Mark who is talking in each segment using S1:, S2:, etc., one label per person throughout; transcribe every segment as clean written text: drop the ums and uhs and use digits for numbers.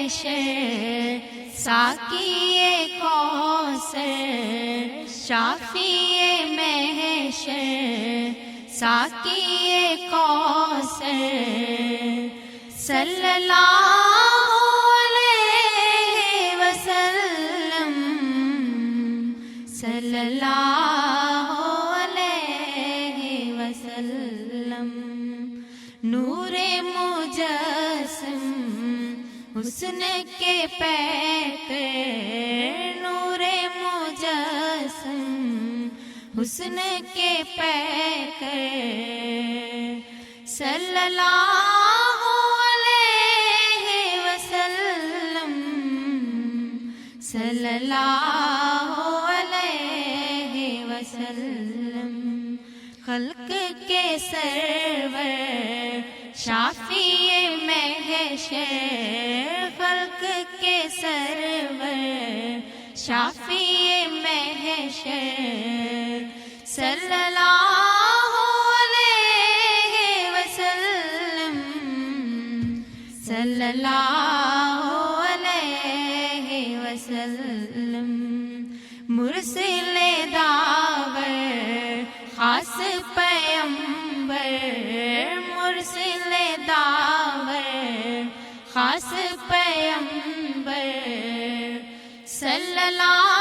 S1: محشر ساقی کوثر شافی محشر ساقی کوثر صلی اللہ علیہ وسلم صلی اللہ علیہ وسلم نور مجسم حسن کے پیکر نور مجسم حسن کے پیکر صلی اللہ علیہ وسلم صلی اللہ علیہ وسلم خلق کے سرور شافی محشر خلق کے سرور شافی محشر صلی اللہ علیہ وسلم صلی اللہ علیہ وسلم مرسل داور خاص پیمبر مرسل داور خاص پیمبر صلی اللہ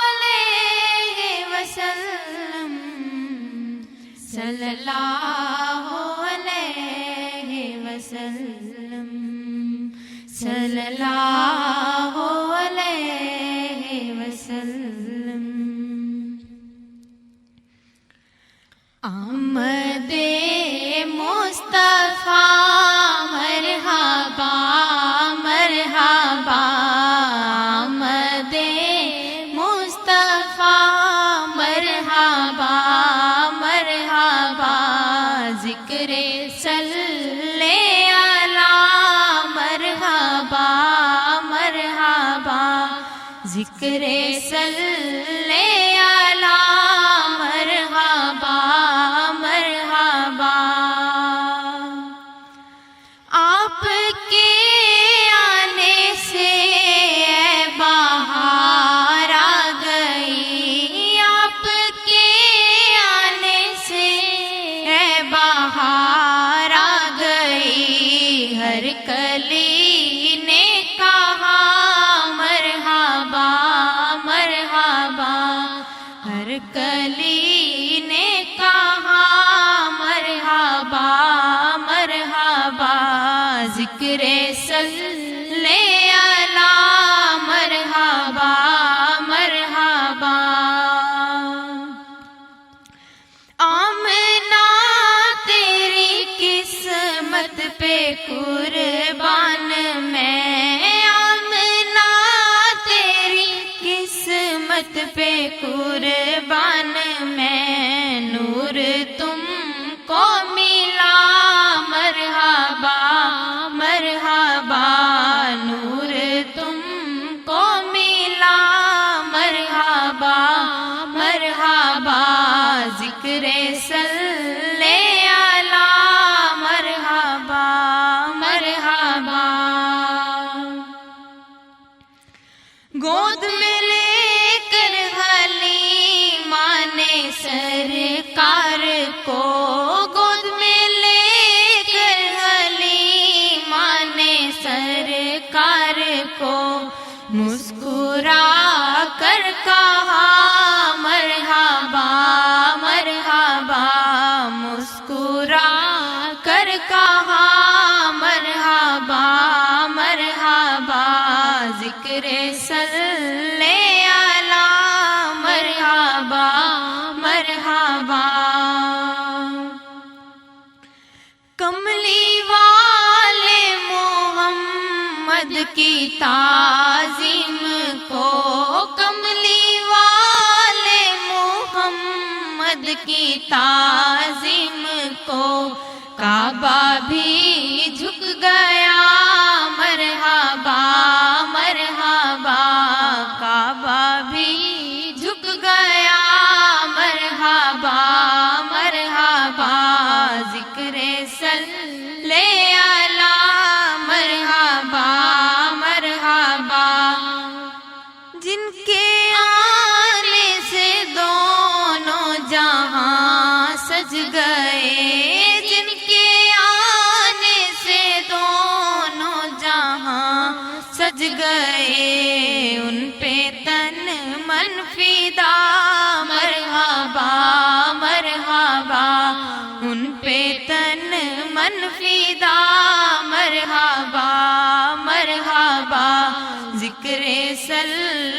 S1: علیہ وسلم صلی اللہ علیہ وسلم صلی اللہ علیہ وسلم آمد مصطفیٰ مرحبا مرحبا آمد مصطفیٰ مرحبا مرحبا ذکر صلی علی مرحبا مرحبا ذکر صلی علی مرحبا مرحبا آپ کے آنے سے بہار آ گئی آپ کے آنے سے بہار آ گئی ہر کلی نے کہا مرحبا مرحبا ہر کلی نے کہا مرحبا مرحبا ذکر صلی علی مرحبا مرحبا آمنہ تیری قسمت پہ قربان میں آمنہ تیری قسمت پہ قربان میں نور تم کو ملا مرحبا مرحبا نور تم کو ملا مرحبا مرحبا ذکر صلی علی مرحبا مرحبا گود میں لے کر حلیمہ نے سرکار کو گود میں لے کر حلیمہ نے سرکار کو مسکرا کر کہا مرحبا مرحبا مسکرا کر کہا مرحبا مرحبا ذکر صلی علی مرحبا مرحبا کملی والے محمد کی تعظیم کو کملی والے محمد کی تعظیم کو کعبہ بھی جھک گیا مرحبا مرحبا کعبہ بھی جھک گیا مرحبا مرحبا ذکر صلی علی مرحبا گئے ان پہ تن من فدا، مرحبا مرحبا ان پہ تن من فدا، مرحبا مرحبا ذکر صلی